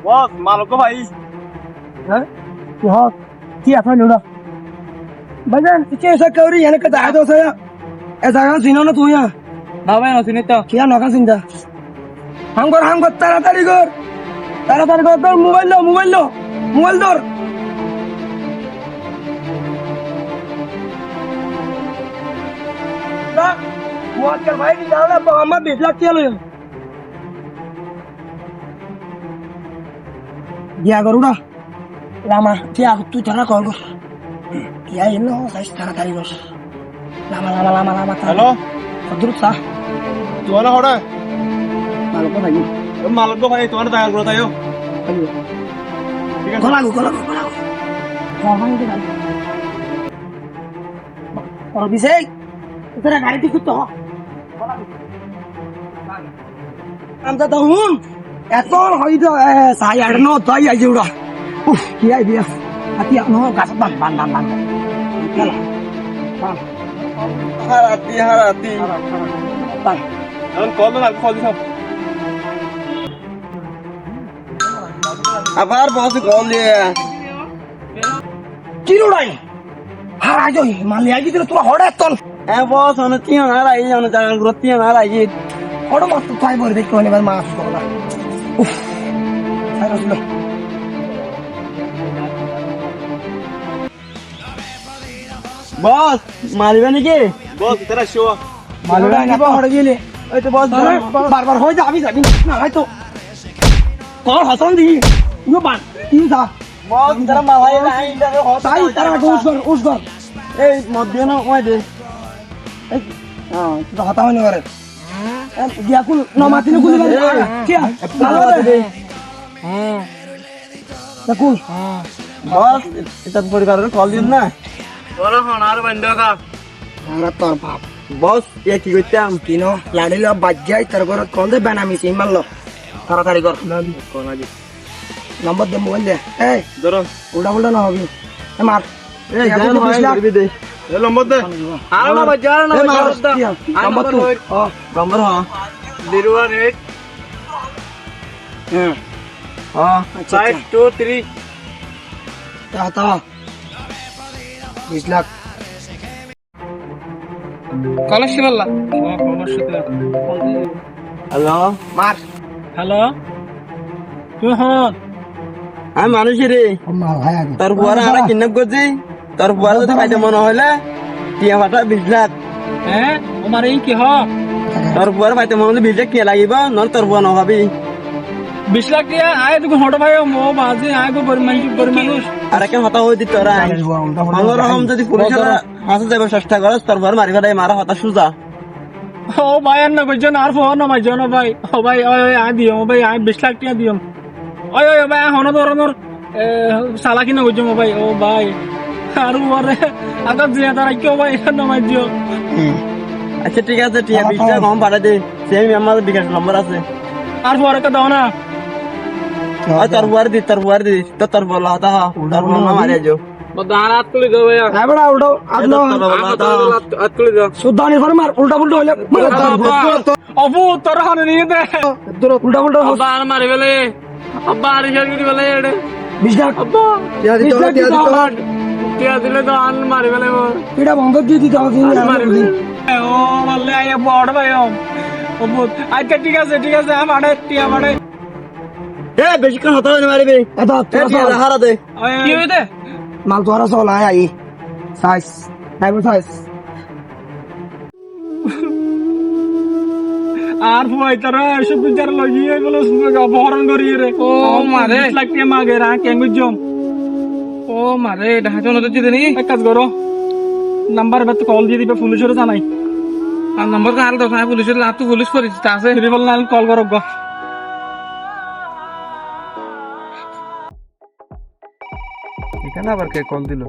বস মালকো ভাই হ্যাঁ কি হক কি এখন নোড়া বাজান কি ऐसा करी यानी का दादा से ए जगह सिनो ना तू या না ভাই নসিনি তো क्या नका सिंदा हम कर ताড়াতাড়ি কর তোর মোবাইল ধর না মোবাইল कर भाई नहीं जाना मोहम्मद 20 लाख के लो দিয়া গরুড়া লামা দিয়া তুই তারা কল কর ইয়া এনো সাইজ তাড়াতাড়ি কর লামা হ্যালো সদরুত সা তোমার হড়া মালকো ভাই মালকো ভাই তোমার দেখা করো তাইও ঠিক আছে গলাগো ভাই দে গাড়ি অভিষেক তোরা গাড়িতে কুত্তো আমরা তো হুম এখন হয়তো সাই আড়নো তাই আইছে উড়া উফ কি আই দিয়া আতি আনো গাছ বান চলা হারাতি এখন কল না কল দিছ আবার বস কল দিয়ে কি রুড়াই হার আইছো মালি আইছি তোরা হড়া তল হ্যাঁ বস অনে তিন না রাই অনে জায়গা গুলো তিন না রাই হড় মস্ত তাই বলে দেখো এবার মাছ করলা উফ তাই রসলো বস মারিবে নাকি বস তেরা শো মালুরা নিবা হড় গেলে ওই তো বস বারবার হয়ে যাবি না হয়তো কল হসন দি ইউ বান ইউ যা বস তেরা মালাই নাই তাই তারা উস কর এই মধ্যে না ওই দে এই তো হতা হয়নি করে দিয়া কুল নমাতিনে কুলি করে কি ভালো দে হ্যাঁ কুল বস এটা পরিবারের কল দিন না বড় হনার বন্ধ কা আমরা তোর বাপ বস এ কি করতাম কিনো লাড়িলা বাজ্জাই তার ঘর কল দে বানামি সিম মারলো তাড়াতাড়ি কর নম্বর দে মোবাইল দে এই ধরো উল্টা না হবে এ মার এই জান হয় করবি দে এ নম্বর দে আর না বাজার না নম্বর তো নম্বর হ্যাঁ 018 হ্যাঁ হ্যাঁ 523 তা 20 লাখ কলসি বললা হ্যালো মার হ্যালো তুই হন আমি মানুষ রে মার ভাই আগে তোর বুয়ারা আমরা কিডন্যাপ করছি তোর বুয়ারা যদি পাইতে মনে হইলে টিয়া ফাটা 20 লাখ হ্যাঁ আমার এই কি হ তোর বুয়ারা পাইতে মনে হলে 20 লাখ কে লাগিব নহলে তোর বুয়া নহবি 20 লাখ দিয়া আয় তুই হট ভাই মো বাজে আয় গো মানুষ আর কেন হতা হই দিত তোরা আমার রকম যদি পুলিশরা হাসে যাবে চেষ্টা করে তোর বুয়ার মারিবা দেয় মারা হতা সুজা ও ভাই আর না কইজন আর ফোন না মাইজন ভাই ও ভাই ওই আ দিও ভাই আয় 20 লাখ টাকা দিও ওই ভাই হন ধরনের সালা কিনা কইছো ভাই ও ভাই আর ওরে আগত জিয়া তারা কেউ ভাই না মাইજો আচ্ছা ঠিক আছে টিয়া 20 টাকা কম পাঠা দে সেম আমার বিকাশ নম্বর আছে আর পরে কা দাও না তোর বুয়ার দি তো তোর বলা হতা তোর বলা মারে যাও বদান হাত তুলি দাও ভাই হ্যাঁ বড়া উল্টো আদলো হাত তুলি দাও সুদানি করে মার উল্টা হইলে অবু তোর হানে নিয়ে দে উল্টা আব্বা আর মারি বেলে আব্বা আর হিসাব করি বেলে এড়ে 20 লাখ আব্বা টিয়া দিলে তো আন মারি বেলে এটা বন্ধ দিয়ে দিতে হবে মারি ও বললে আই বড় ভাই ও বুত আচ্ছা ঠিক আছে আমারে টিয়া আমারে এ বেশি কোন হতা হইনি মারিবে এত টিয়া হারা দে কি হইতে মাল তোরা চলা আই সাইজ নাইবো সাইজ আর ভাই তারা এসব বিচার লাগিয়ে এগুলো অপহরণ করিয়ে রে ও মারে লাগতে মাগে রা কেঙ্গুজম ও মারে ঢাকা নতে দিতে নি এক কাজ করো নাম্বার বাত কল দিয়ে দিবে পুলিশের জানাই আর নাম্বার কাল দাও না পুলিশের লাভ তো পুলিশ পরিচিত আছে রিভল নাল কল করো গো এখানে আবার কে কল দিল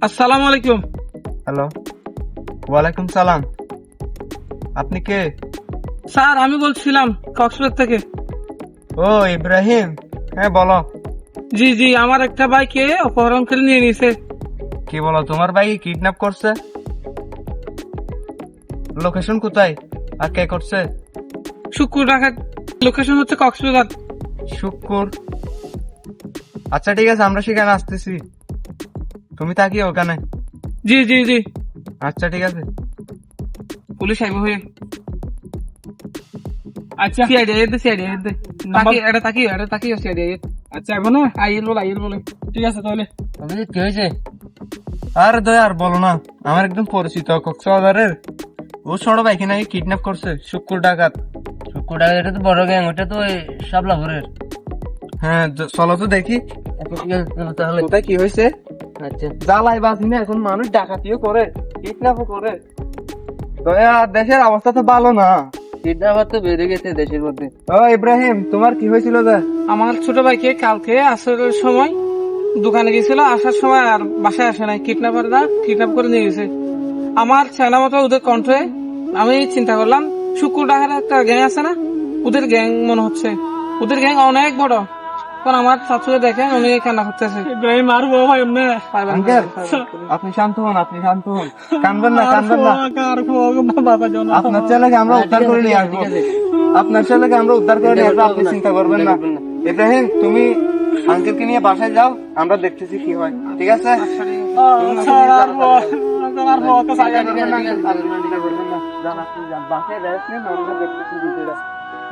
আসসালামু আলাইকুম হ্যালো ওয়ালাইকুম সালাম আপনি কে স্যার আমি বলছিলাম কক্সবাজার থেকে ও ইব্রাহিম হ্যাঁ বলো জি আমার একটা ভাইকে অপহরণ করে নিয়ে নিয়েছে কি বলো তোমার ভাই কিডন্যাপ করছে লোকেশন কোথায় আর কে করছে শুক্র ঢাকা লোকেশন হচ্ছে কক্সবাজার। শুক্কুর। আচ্ছা ঠিক আছে, আমরা সেখানে আসতেছি, তুমি থাকিও ওখানে। জি জি জি। আচ্ছা ঠিক আছে। পুলিশ আইব হয়ে। আচ্ছা সিআইডি এর সিআইডি এর তাকি এটা তাকিও সিআইডি এর। আচ্ছা এখন আইল বলে ঠিক আছে তাহলে। অভিজিৎ কি হয়েছে? আরে দয়া আর বলো না, আমার একদম পরিচিত কক্সবাজারের, ও ছোট ভাইকে নাকি কিডন্যাপ করছে, শুক্কুর ডাকাত। শুক্কুর ডাকাত, এটা তো বড় গ্যাং, ওটা তো ওই শাপলাপুরের। হ্যাঁ চলো তো দেখি আচ্ছা ঠিক আছে, চলো তাহলে। কোথায় কি হয়েছে। আচ্ছা জ্বালাই বাসি না, এখন মানুষ ডাকাতিও করে, কিডন্যাপও করে। দয়া, দেশের অবস্থা তো ভালো না। কিডন্যাপার তো বেড়ে গেছে দেশের মধ্যে। ও ইব্রাহিম, তোমার কি হয়েছিল? আমার ছোট ভাইকে কালকে আসার সময় দোকানে গেছিল, আসার সময় আর বাসায় আসে নাই, কিডন্যাপাররা কিডন্যাপ করে নিয়ে গেছে। আমার চেনা মতো ওদের কণ্ঠে আমি চিন্তা করলাম শুক্কুর ডাকাতের একটা গ্যাং আছে না, ওদের গ্যাং মনে হচ্ছে, ওদের গ্যাং অনেক বড়। কারণ আমার চাচুকে দেখে উনি কান্না করতেছে। ইব্রাহিম আর ভাই এমনি আঙ্কেল, আপনি শান্ত হন, কানবেন না। আপনার ছেলেকে আমরা উদ্ধার করে নিয়ে আসবো, আপনি চিন্তা করবেন না। ইব্রাহিম, তুমি আঙ্কেলকে নিয়ে বাসায় যাও, আমরা দেখতেছি কি হয়, ঠিক আছে?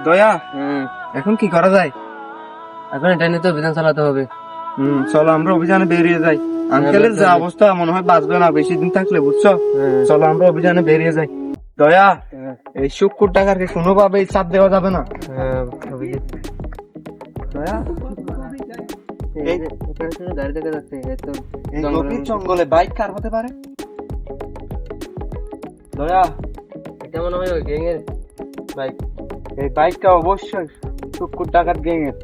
দয়া, এখন কি করা যায়? এখন এটা নিয়ে তো অভিযান চালাতে হবে। চলো আমরা অভিযানে বেরিয়ে যাই। আঙ্কেলের যে অবস্থা, মনে হয় বাঁচবে না বেশি দিন থাকলে, বুঝছো? চলো আমরা অভিযানে বেরিয়ে যাই। দয়া, এই শুক্কুর টাকাকে কোনোভাবেই চাপ দেওয়া যাবে না। দয়া, গাড়ি দেখা যাচ্ছে, এই গভীর জঙ্গলে বাইক কার হতে পারে? দয়া, এটা মনে হয় ওই গ্যাং এর বাইক। এই বাইকটা অবশ্যই শুক্কুর টাকার গ্যাং এর।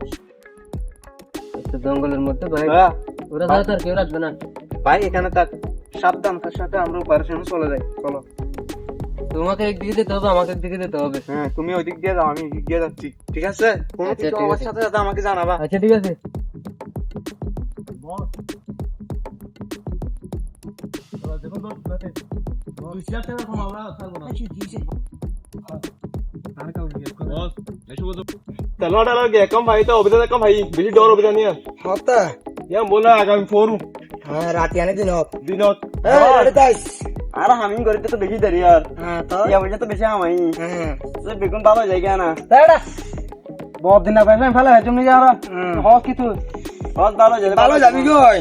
জঙ্গলের মধ্যে বাইক, দয়া, ওরা ছাড়া তো আর কেউ রাখবে না। ভাই এখানে তার সাবধান, তার সাথে আমরা অপারেশনে চলে যাই। চলো। তোমাকে একদিকে যেতে হবে, আমাকে একদিকে যেতে হবে। হ্যাঁ, তুমি ওই দিক দিয়ে যাও, আমি এদিক দিয়ে যাচ্ছি, ঠিক আছে? কোনো আচ্ছা, কিছু ঠিক আমার আছে। সাথে সাথে আমাকে জানাবা। আচ্ছা ঠিক আছে। तलवार डाला गया कम भाई तो अभियान कम भाई बेसी डर अभियान या হতা या बोला आगामी फोरू হ্যাঁ রাতে আনে দিনত दिनत আর হামিং করিতে তো বেশি দেরি আর হ্যাঁ তো ইয়া বইটা তো বেশি হামাই হ্যাঁ সে বেগুন ভালো জায়গা না তাইডা বহুত দিন পয়সা ফেলা হয় তুমি যারা হস কি তুই হস ভালো যাবি কই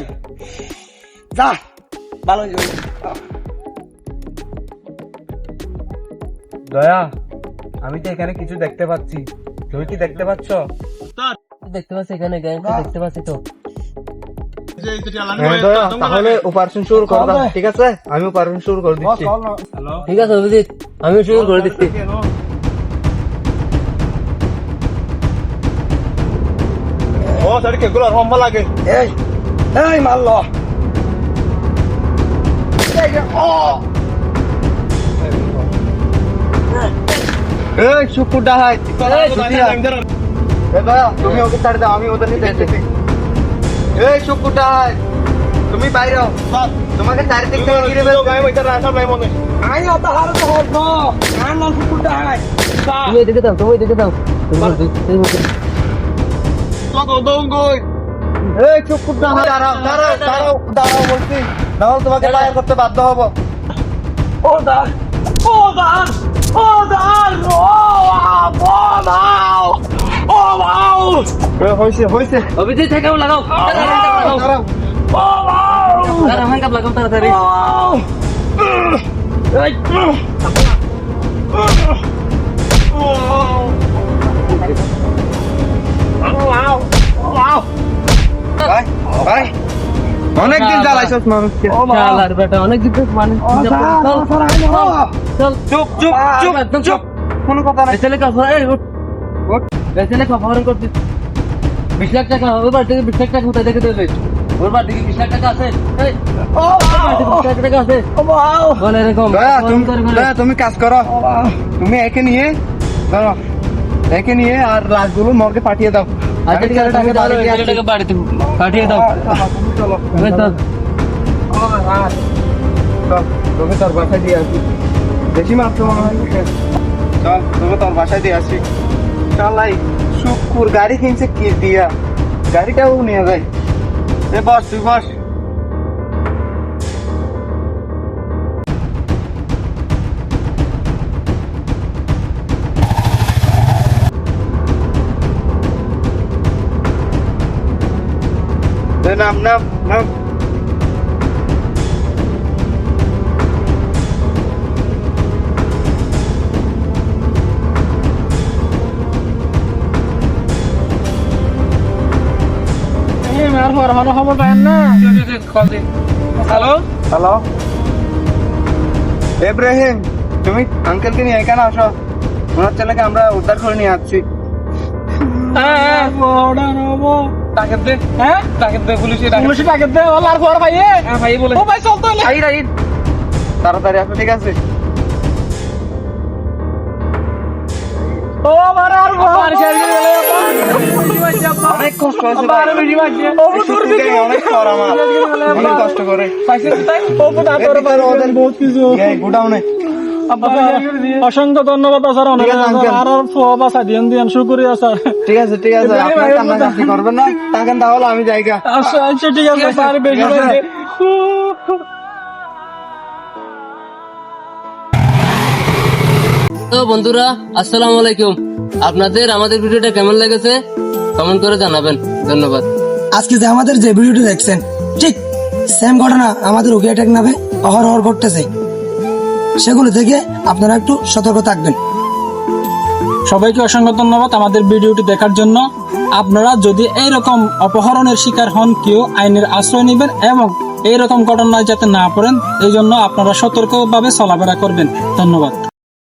যা ভালো যাবি দয়া, আমি তো এখানে কিছু দেখতে পাচ্ছি, তুমি কি দেখতে পাচ্ছ? দেখতে পাচ্ছি এখানে গ্যাং দেখতে পাচ্ছি তো। হ্যাঁ দয়া, তাহলে অপারেশন শুরু করো, ঠিক আছে? আমি অপারেশন শুরু করে দিচ্ছি। ঠিক আছে অভিজিৎ, আমি শুরু করে দিচ্ছি। ओ सर के गुला हम लागे এই এই মারলো এই শুক্কুর ডাকাত, দয়া তুমি ওকে ছাড় দাও, আমি ওদের নিতে এসেছি। এই শুক্কুর ডাকাত, তুমি বাইরে হও, তোমাকে চারিদিক থেকে ঘিরে ফেলবে। गाय में इधर रास्ता नहीं मोने আই অত হার তো হস না আর না কুকুরটা আয় তুমি এদিকে দাও, তুমি এদিকে দাও। तो तो दोंगोय এই শুক্কুর ডাকাত, দাঁড়াও বলছি, নাহলে তোমাকে ফায়ার করতে বাধ্য হবো। ও দা ও দা ও দা ও বাও ও বাও হয়েছে। অভিজিৎ থেকে লাগাও, দাঁড়াও। ও বাও হ্যাঁ কাপ লাগাও তাড়াতাড়ি। ভাই, অনেকদিন জ্বালাইছস মানুষকে। শালার বেটা, অনেক দিন মানে চল চুপ একদম চুপ, কোনো কথা নাই। ছেলে খবর করছিস। 20 লাখ টাকা ওর বাড়ি থেকে 20 লাখ টাকা কোথায় দেখে দেবে? ওর বাড়ি থেকে 20 লাখ টাকা আছে? এই, ওর বাড়ি থেকে 20 লাখ টাকা আছে? বলে এরকম দয়া, তুমি কাজ করো, তুমি একে নিয়ে ধরো, একে নিয়ে আর লাশগুলো মর্গে পাঠিয়ে দাও। আচ্ছা ঠিক আছে, টাকা তাহলে 20 লাখ টাকা বাড়িতে পাঠিয়ে দাও। চলো, এই চল। তোকে তোর বাসায় দিয়ে আসি, বেশি মাত্র মনে হয়। চল, তোকে তোর বাসায় দিয়ে আসি। শালাই শুকুর গাড়ি কিনছে কি দিয়া, গাড়িটাও নিয়ে যায়। এ বস তুই বস। নাম নাম নাম। খবর পাবেন না, কল দিন। হ্যালো, হ্যালো ইব্রাহিম, তুমি আঙ্কেলকে নিয়ে এখানে আসো, ওনার ছেলেকে আমরা উদ্ধার করে নিয়ে আসছি। টাকা দে, হ্যাঁ টাকা দে, পুলিশে টাকা দে। আর খবর ভাই, হ্যাঁ ভাই বলে, ও ভাই চল তো, তাড়াতাড়ি আসো, ঠিক আছে? ও আমার আর অনেক কষ্ট হয়েছে ভাই। অনেক কর আমার, অনেক কষ্ট করে গোডাউনে। অসংখ্য ধন্যবাদ স্যার, অনেক ঠিক আছে, uncle। আর বাসা দিয়েন দিয়েন, শুক্রিয়া স্যার। ঠিক আছে ঠিক আছে, আপনার কান্নাকাটি করবেন না, টাকেন তাহলে আমি জায়গা। আচ্ছা আচ্ছা ঠিক আছে স্যার, বেশি ঠিক আছে। তো বন্ধুরা, আসসালামু আলাইকুম। আপনাদের আমাদের ভিডিওটা কেমন লেগেছে কমেন্ট করে জানাবেন। ধন্যবাদ। আজকে যে আমাদের যে ভিডিওটি দেখছেন, ঠিক সেম ঘটনা আমাদের রোগী অ্যাটাক নামে অহরহ ঘটতেছে, সেগুলো থেকে আপনারা একটু সতর্ক থাকবেন। সবাইকে অসংখ্য ধন্যবাদ আমাদের ভিডিওটি দেখার জন্য। আপনারা যদি এইরকম অপহরণের শিকার হন, কেউ আইনের আশ্রয় নেবেন এবং এইরকম ঘটনায় যাতে না পড়েন, এই জন্য আপনারা সতর্কভাবে চলাফেরা করবেন। ধন্যবাদ।